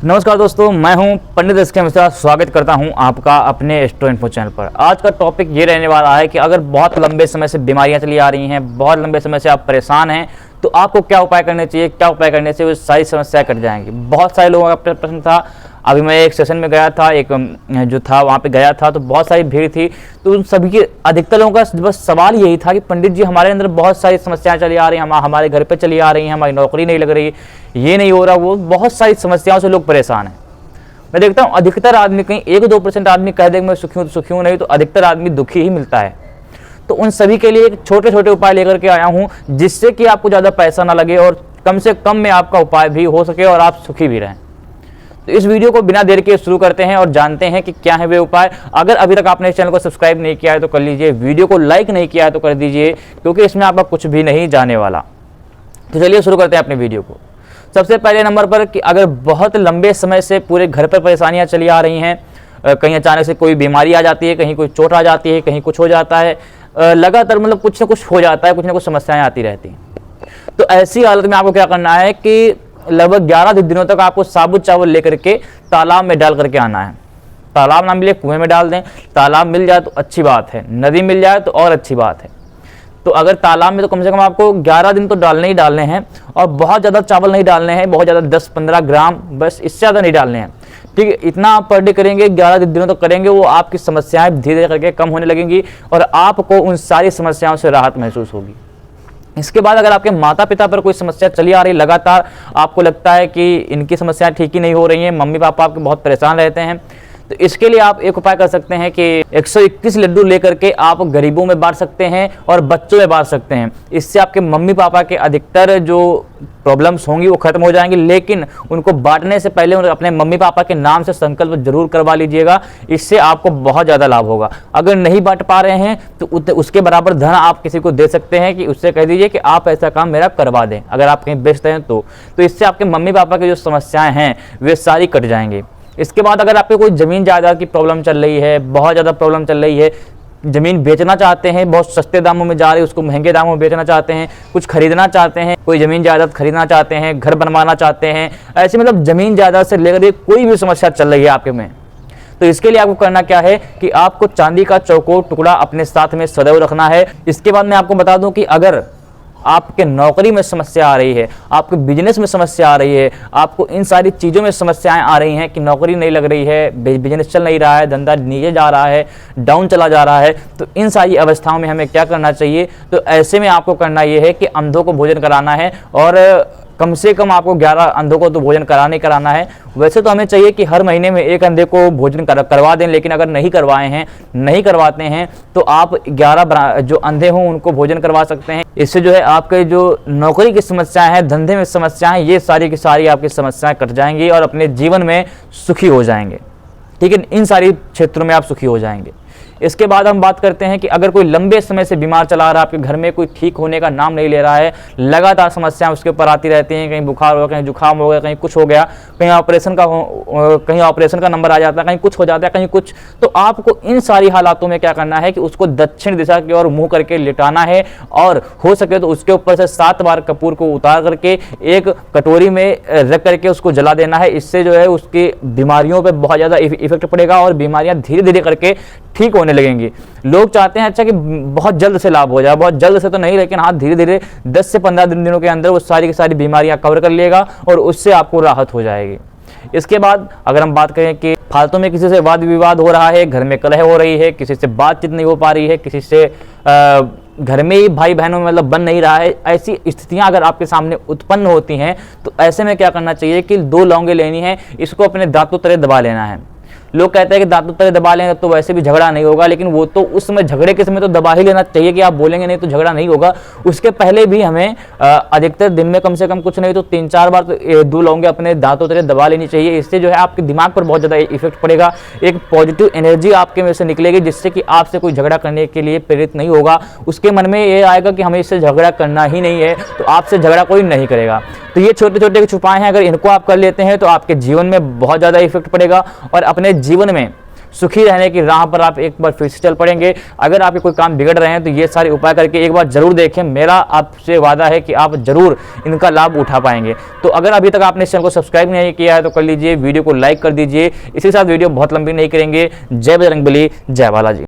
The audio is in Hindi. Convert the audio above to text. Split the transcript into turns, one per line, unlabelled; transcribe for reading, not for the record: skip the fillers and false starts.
नमस्कार दोस्तों, मैं हूं पंडित एसके मिश्रा। स्वागत करता हूं आपका अपने एस्ट्रो इन्फो चैनल पर। आज का टॉपिक ये रहने वाला है कि अगर बहुत लंबे समय से बीमारियां चली आ रही हैं, बहुत लंबे समय से आप परेशान हैं, तो आपको क्या उपाय करने चाहिए, क्या उपाय करने से वो सारी समस्याएं कट जाएंगी। बहुत सारे लोगों का प्रश्न था। अभी मैं एक सेशन में गया था, एक जो था वहाँ पे गया था, तो बहुत सारी भीड़ थी। तो उन सभी के अधिकतर लोगों का बस सवाल यही था कि पंडित जी, हमारे अंदर बहुत सारी समस्याएं चली आ रही हैं, हमारे घर पे चली आ रही हैं, हमारी नौकरी नहीं लग रही, ये नहीं हो रहा, वो बहुत सारी समस्याओं से लोग परेशान हैं। मैं देखता हूँ अधिकतर आदमी, कहीं 1-2% आदमी कह दे मैं सुखी हूँ, तो सुखी हूँ, नहीं तो अधिकतर आदमी दुखी ही मिलता है। तो उन सभी के लिए एक छोटे छोटे उपाय लेकर के आया हूँ, जिससे कि आपको ज़्यादा पैसा ना लगे और कम से कम में आपका उपाय भी हो सके और आप सुखी भी रहें। तो इस वीडियो को बिना देर के शुरू करते हैं और जानते हैं कि क्या है वे उपाय। अगर अभी तक आपने इस चैनल को सब्सक्राइब नहीं किया है तो कर लीजिए, वीडियो को लाइक नहीं किया है तो कर दीजिए, क्योंकि इसमें आपका कुछ भी नहीं जाने वाला। तो चलिए शुरू करते हैं अपने वीडियो को। सबसे पहले नंबर पर कि अगर बहुत लंबे समय से पूरे घर पर परेशानियां चली आ रही हैं, कहीं अचानक से कोई बीमारी आ जाती है, कहीं कोई चोट आ जाती है, कहीं कुछ हो जाता है, लगातार मतलब कुछ ना कुछ हो जाता है, कुछ ना कुछ समस्याएं आती रहती हैं, तो ऐसी हालत में आपको क्या करना है कि लगभग 11 दिनों तक आपको साबुत चावल लेकर के तालाब में डाल करके आना है। तालाब ना मिले कुएं में डाल दें, तालाब मिल जाए तो अच्छी बात है, नदी मिल जाए तो और अच्छी बात है। तो अगर तालाब में तो कम से कम आपको 11 दिन तो डालने ही डालने हैं, और बहुत ज़्यादा चावल नहीं डालने हैं, बहुत ज़्यादा 10-15 ग्राम, बस इससे ज़्यादा नहीं डालने हैं। ठीक है, इतना आप पर डे करेंगे, 11 दिनों तक करेंगे, वो आपकी समस्याएं धीरे धीरे करके कम होने लगेंगी और आपको उन सारी समस्याओं से राहत महसूस होगी। इसके बाद अगर आपके माता पिता पर कोई समस्या चली आ रही, लगातार आपको लगता है कि इनकी समस्याएं ठीक ही नहीं हो रही हैं, मम्मी पापा आपके बहुत परेशान रहते हैं, तो इसके लिए आप एक उपाय कर सकते हैं कि 121 लड्डू लेकर के आप गरीबों में बांट सकते हैं और बच्चों में बांट सकते हैं। इससे आपके मम्मी पापा के अधिकतर जो प्रॉब्लम्स होंगी वो खत्म हो जाएंगी, लेकिन उनको बांटने से पहले अपने मम्मी पापा के नाम से संकल्प जरूर करवा लीजिएगा। इससे आपको बहुत ज़्यादा लाभ होगा। अगर नहीं बांट पा रहे हैं तो उसके बराबर धन आप किसी को दे सकते हैं, कि उससे कह दीजिए कि आप ऐसा काम मेरा करवा दें, अगर आप कहीं व्यस्त हैं तो इससे आपके मम्मी पापा की जो समस्याएं हैं वे सारी कट जाएंगी। इसके बाद अगर आपको कोई ज़मीन जायदाद की प्रॉब्लम चल रही है, बहुत ज़्यादा प्रॉब्लम चल रही है, ज़मीन बेचना चाहते हैं, बहुत सस्ते दामों में जा रही है, उसको महंगे दामों में बेचना चाहते हैं, कुछ खरीदना चाहते हैं, कोई ज़मीन जायदाद खरीदना चाहते हैं, घर बनवाना चाहते हैं, ऐसे मतलब ज़मीन जायदाद से लेकर कोई भी समस्या चल रही है आपके में, तो इसके लिए आपको करना क्या है कि आपको चांदी का चौकोर टुकड़ा अपने साथ में सदैव रखना है। इसके बाद मैं आपको बता दूं कि अगर आपके नौकरी में समस्या आ रही है, आपके बिजनेस में समस्या आ रही है, आपको इन सारी चीज़ों में समस्याएं आ रही हैं कि नौकरी नहीं लग रही है, बिजनेस चल नहीं रहा है, धंधा नीचे जा रहा है, डाउन चला जा रहा है, तो इन सारी अवस्थाओं में हमें क्या करना चाहिए। तो ऐसे में आपको करना ये है कि अंधों को भोजन कराना है, और कम से कम आपको 11 अंधों को तो भोजन कराना ही कराना है। वैसे तो हमें चाहिए कि हर महीने में एक अंधे को भोजन करवा दें, लेकिन अगर नहीं करवाए हैं, नहीं करवाते हैं, तो आप 11 जो अंधे हों उनको भोजन करवा सकते हैं। इससे जो है आपके जो नौकरी की समस्याएं हैं, धंधे में समस्याएं, ये सारी की सारी आपकी समस्याएं कट जाएंगी और अपने जीवन में सुखी हो जाएंगे। ठीक है, इन सारी क्षेत्रों में आप सुखी हो जाएंगे। इसके बाद हम बात करते हैं कि अगर कोई लंबे समय से बीमार चला रहा है, आपके घर में कोई ठीक होने का नाम नहीं ले रहा है, लगातार समस्याएं उसके ऊपर आती रहती हैं, कहीं बुखार हो गया, कहीं जुकाम हो गया, कहीं कुछ हो गया, कहीं ऑपरेशन का नंबर आ जाता है, कहीं कुछ हो जाता है, कहीं कुछ, तो आपको इन सारी हालातों में क्या करना है कि उसको दक्षिण दिशा की ओर मुंह करके लिटाना है, और हो सके तो उसके ऊपर से 7 बार कपूर को उतार करके एक कटोरी में रख करके उसको जला देना है। इससे जो है उसकी बीमारियों पर बहुत ज़्यादा इफेक्ट पड़ेगा और बीमारियां धीरे धीरे करके ठीक होने लगेंगी। लोग चाहते हैं अच्छा कि बहुत जल्द से लाभ हो जाए, बहुत जल्द से तो नहीं, लेकिन हाँ धीरे धीरे 10 से 15 दिनों के अंदर वो सारी की सारी बीमारियां कवर कर लेगा और उससे आपको राहत हो जाएगी। इसके बाद अगर हम बात करें कि फालतू में किसी से वाद विवाद हो रहा है, घर में कलह हो रही है, किसी से बातचीत नहीं हो पा रही है, किसी से घर में ही भाई बहनों में मतलब बन नहीं रहा है, ऐसी स्थितियां अगर आपके सामने उत्पन्न होती हैं, तो ऐसे में क्या करना चाहिए कि 2 लौंगे लेनी है, इसको अपने दांतों तले दबा लेना है। लोग कहते हैं कि दांतों तले दबा लेंगे तो वैसे भी झगड़ा नहीं होगा, लेकिन वो तो उस समय झगड़े के समय तो दबा ही लेना चाहिए कि आप बोलेंगे नहीं तो झगड़ा नहीं होगा। उसके पहले भी हमें अधिकतर दिन में कम से कम कुछ नहीं तो 3-4 बार तो 2 लौंगे अपने दांतों तले दबा लेनी चाहिए। इससे जो है आपके दिमाग पर बहुत ज़्यादा इफेक्ट पड़ेगा, एक पॉजिटिव एनर्जी आपके में से निकलेगी, जिससे कि आपसे कोई झगड़ा करने के लिए प्रेरित नहीं होगा। उसके मन में ये आएगा कि हमें इससे झगड़ा करना ही नहीं है, तो आपसे झगड़ा कोई नहीं करेगा। तो ये छोटे छोटे उपाय हैं, अगर इनको आप कर लेते हैं तो आपके जीवन में बहुत ज़्यादा इफेक्ट पड़ेगा और अपने जीवन में सुखी रहने की राह पर आप एक बार फिर से चल पड़ेंगे। अगर आपके कोई काम बिगड़ रहे हैं तो ये सारे उपाय करके एक बार जरूर देखें, मेरा आपसे वादा है कि आप जरूर इनका लाभ उठा पाएंगे। तो अगर अभी तक आपने इस चैनल को सब्सक्राइब नहीं किया है तो कर लीजिए, वीडियो को लाइक कर दीजिए। इसी के साथ वीडियो बहुत लंबी नहीं करेंगे। जय बजरंगबली, जय बालाजी।